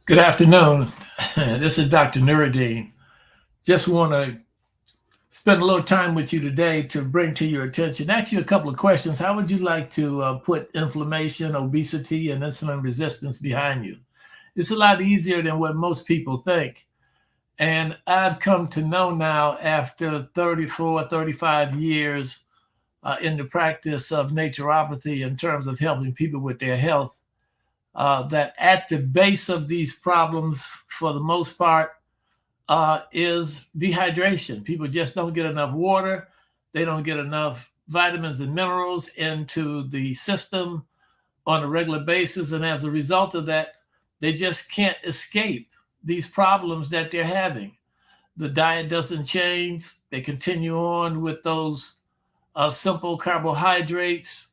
Good afternoon. This is Dr. Nuiddin. Just want to spend a little time with you today to bring to your attention, ask you a couple of questions. How would you like to put inflammation, obesity, and insulin resistance behind you? It's a lot easier than what most people think. And I've come to know now after 34, 35 years in the practice of naturopathy in terms of helping people with their health, that at the base of these problems, for the most part, is dehydration. People just don't get enough water. They don't get enough vitamins and minerals into the system on a regular basis. And as a result of that, they just can't escape these problems that they're having. The diet doesn't change. They continue on with those simple carbohydrates,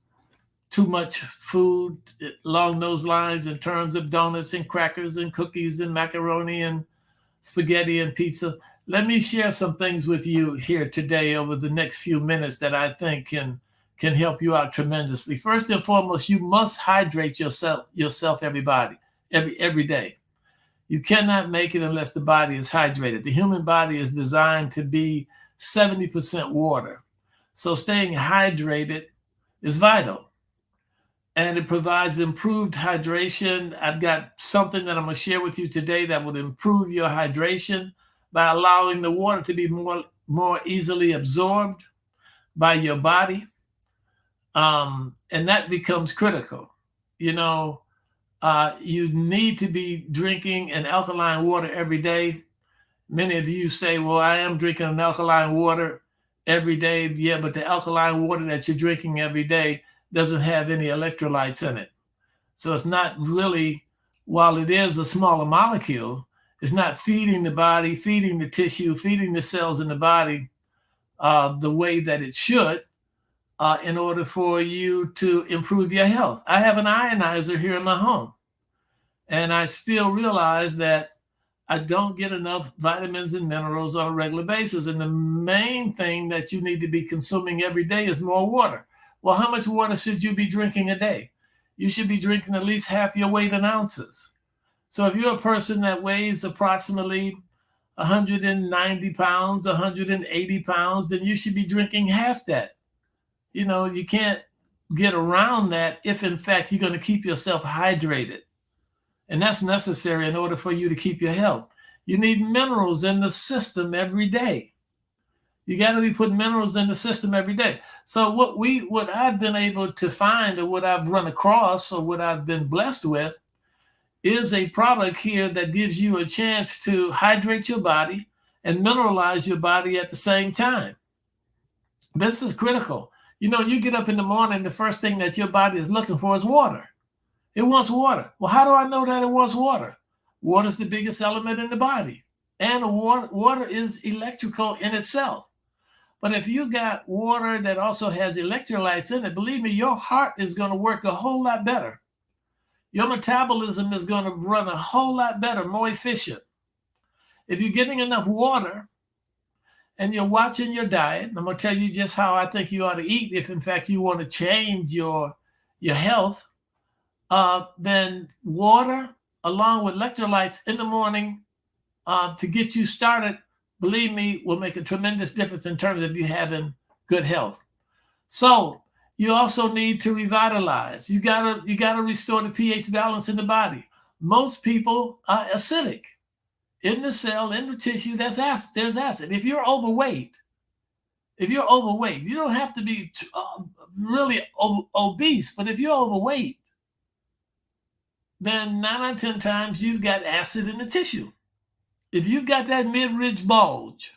too much food along those lines in terms of donuts and crackers and cookies and macaroni and spaghetti and pizza. Let me share some things with you here today over the next few minutes that I think can help you out tremendously. First and foremost, you must hydrate yourself, every day. You cannot make it unless the body is hydrated. The human body is designed to be 70% water. So staying hydrated is vital. And it provides improved hydration. I've got something that I'm going to share with you today that would improve your hydration by allowing the water to be more easily absorbed by your body. And that becomes critical. You need to be drinking an alkaline water every day. Many of you say, well, I am drinking an alkaline water every day. Yeah, but the alkaline water that you're drinking every day doesn't have any electrolytes in it. So it's not really, while it is a smaller molecule, it's not feeding the body, feeding the tissue, feeding the cells in the body the way that it should in order for you to improve your health. I have an ionizer here in my home, and I still realize that I don't get enough vitamins and minerals on a regular basis. And the main thing that you need to be consuming every day is more water. Well, how much water should you be drinking a day? You should be drinking at least half your weight in ounces. So if you're a person that weighs approximately 190 pounds, 180 pounds, then you should be drinking half that. You can't get around that if, in fact, you're going to keep yourself hydrated. And that's necessary in order for you to keep your health. You need minerals in the system every day. You got to be putting minerals in the system every day. So what I've been able to find, or what I've run across, or what I've been blessed with, is a product here that gives you a chance to hydrate your body and mineralize your body at the same time. This is critical. You get up in the morning, the first thing that your body is looking for is water. It wants water. Well, how do I know that it wants water? Water is the biggest element in the body, and water is electrical in itself. But if you got water that also has electrolytes in it, believe me, your heart is going to work a whole lot better. Your metabolism is going to run a whole lot better, more efficient. If you're getting enough water and you're watching your diet, I'm going to tell you just how I think you ought to eat if, in fact, you want to change your health, then water along with electrolytes in the morning to get you started, believe me, will make a tremendous difference in terms of you having good health. So you also need to revitalize. You gotta restore the pH balance in the body. Most people are acidic. In the cell, in the tissue, there's acid. If you're overweight, you don't have to be really obese, but if you're overweight, then 9 out of 10 times you've got acid in the tissue. If you've got that mid-ridge bulge,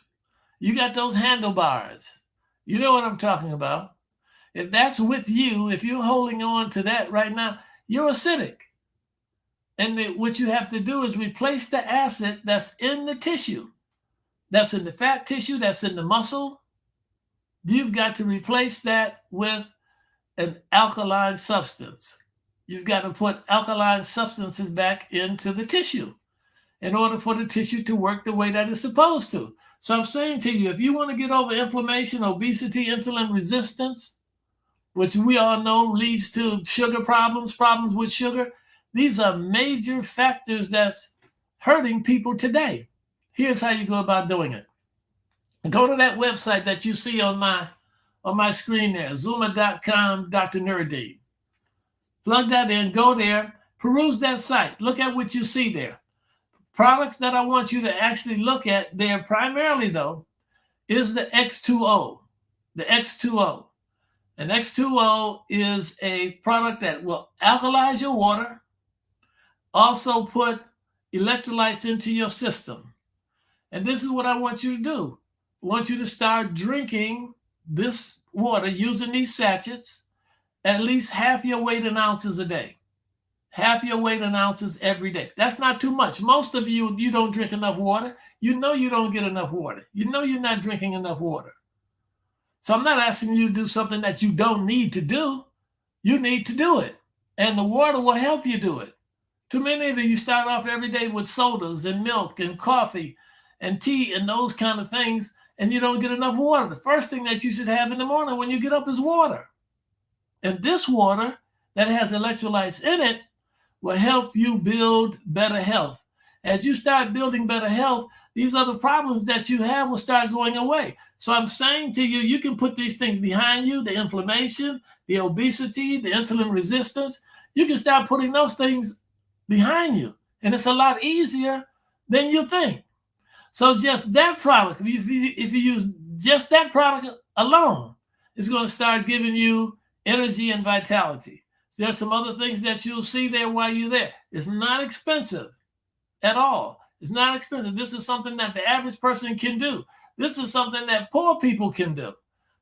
you got those handlebars, you know what I'm talking about. If that's with you, if you're holding on to that right now, you're acidic. And what you have to do is replace the acid that's in the tissue, that's in the fat tissue, that's in the muscle. You've got to replace that with an alkaline substance. You've got to put alkaline substances back into the tissue in order for the tissue to work the way that it's supposed to. So I'm saying to you, if you want to get over inflammation, obesity, insulin resistance, which we all know leads to sugar problems with sugar, these are major factors that's hurting people today. Here's how you go about doing it. Go to that website that you see on my screen there, Zuma.com, Dr. Nuiddin. Plug that in, go there, peruse that site, look at what you see there. Products that I want you to actually look at there primarily, though, is the X2O. The X2O. And X2O is a product that will alkalize your water, also put electrolytes into your system. And this is what I want you to do. I want you to start drinking this water using these sachets at least half your weight in ounces a day. Half your weight in ounces every day. That's not too much. Most of you don't drink enough water. You know you don't get enough water. You know you're not drinking enough water. So I'm not asking you to do something that you don't need to do. You need to do it. And the water will help you do it. Too many of you start off every day with sodas and milk and coffee and tea and those kind of things, and you don't get enough water. The first thing that you should have in the morning when you get up is water. And this water that has electrolytes in it will help you build better health. As you start building better health, these other problems that you have will start going away. So I'm saying to you, you can put these things behind you, the inflammation, the obesity, the insulin resistance. You can start putting those things behind you. And it's a lot easier than you think. So just that product, if you use just that product alone, it's going to start giving you energy and vitality. So there's some other things that you'll see there while you're there. It's not expensive at all. It's not expensive. This is something that the average person can do. This is something that poor people can do.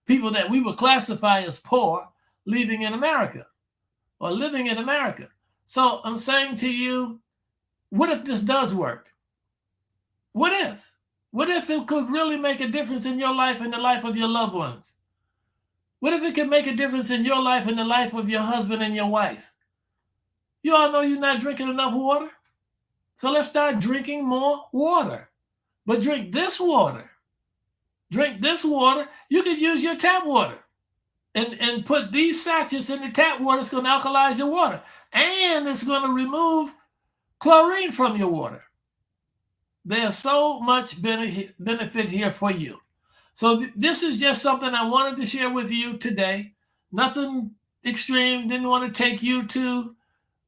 People that we would classify as poor living in America. So I'm saying to you, what if this does work? What if? What if it could really make a difference in your life and the life of your loved ones? What if it could make a difference in your life and the life of your husband and your wife? You all know you're not drinking enough water. So let's start drinking more water. But drink this water. Drink this water. You could use your tap water and put these sachets in the tap water. It's going to alkalize your water. And it's going to remove chlorine from your water. There's so much benefit here for you. So this is just something I wanted to share with you today. Nothing extreme. Didn't want to take you to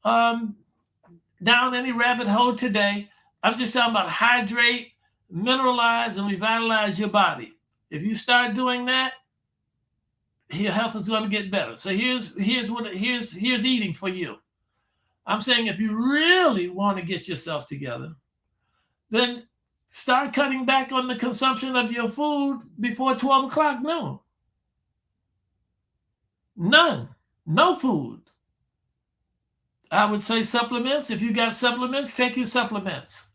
down any rabbit hole today. I'm just talking about hydrate, mineralize, and revitalize your body. If you start doing that, your health is going to get better. So here's eating for you. I'm saying if you really want to get yourself together, then start cutting back on the consumption of your food before 12 o'clock noon. None. No food. I would say supplements. If you got supplements, take your supplements.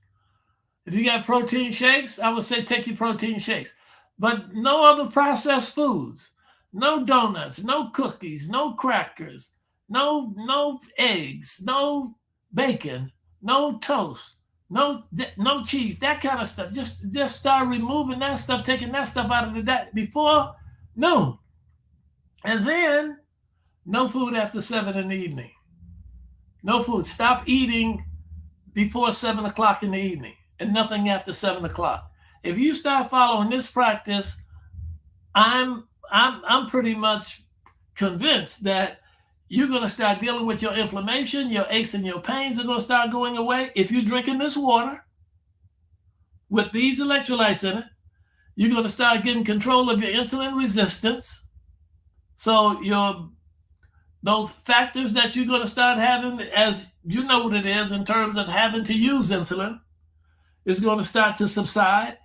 If you got protein shakes, I would say take your protein shakes. But no other processed foods. No donuts, no cookies, no crackers, no eggs, no bacon, no toast. No cheese, that kind of stuff. Just start removing that stuff, taking that stuff out of the diet before noon. And then no food after 7 in the evening. No food. Stop eating before 7 o'clock in the evening and nothing after 7 o'clock. If you start following this practice, I'm pretty much convinced that you're going to start dealing with your inflammation, your aches and your pains are going to start going away. If you're drinking this water with these electrolytes in it, you're going to start getting control of your insulin resistance. So those factors that you're going to start having, as you know what it is in terms of having to use insulin, is going to start to subside,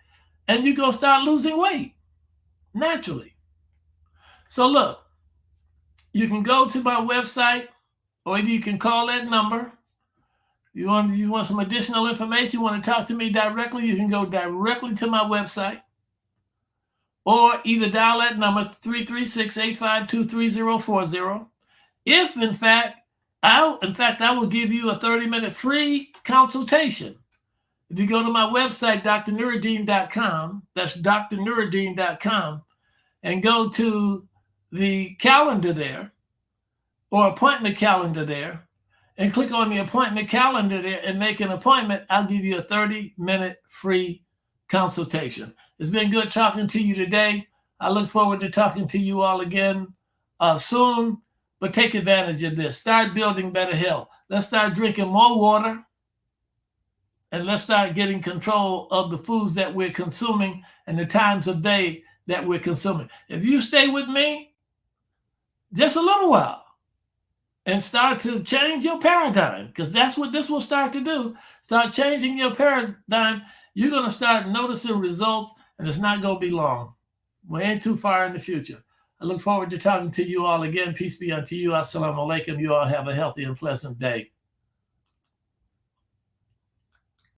and you're going to start losing weight naturally. So look, you can go to my website, or you can call that number. You want some additional information, you want to talk to me directly, you can go directly to my website, or either dial that number 336-852-3040. If in fact I will give you a 30-minute free consultation. If you go to my website, drnuiddin.com, that's drnuiddin.com, and go to the calendar there, or appointment calendar there, and click on the appointment calendar there and make an appointment. I'll give you a 30-minute free consultation. It's been good talking to you today. I look forward to talking to you all again soon, but take advantage of this. Start building better health. Let's start drinking more water, and let's start getting control of the foods that we're consuming and the times of day that we're consuming. If you stay with me just a little while and start to change your paradigm, because that's what this will start to do. Start changing your paradigm. You're going to start noticing results, and it's not going to be long. We ain't too far in the future. I look forward to talking to you all again. Peace be unto you. Assalamu alaikum. You all have a healthy and pleasant day.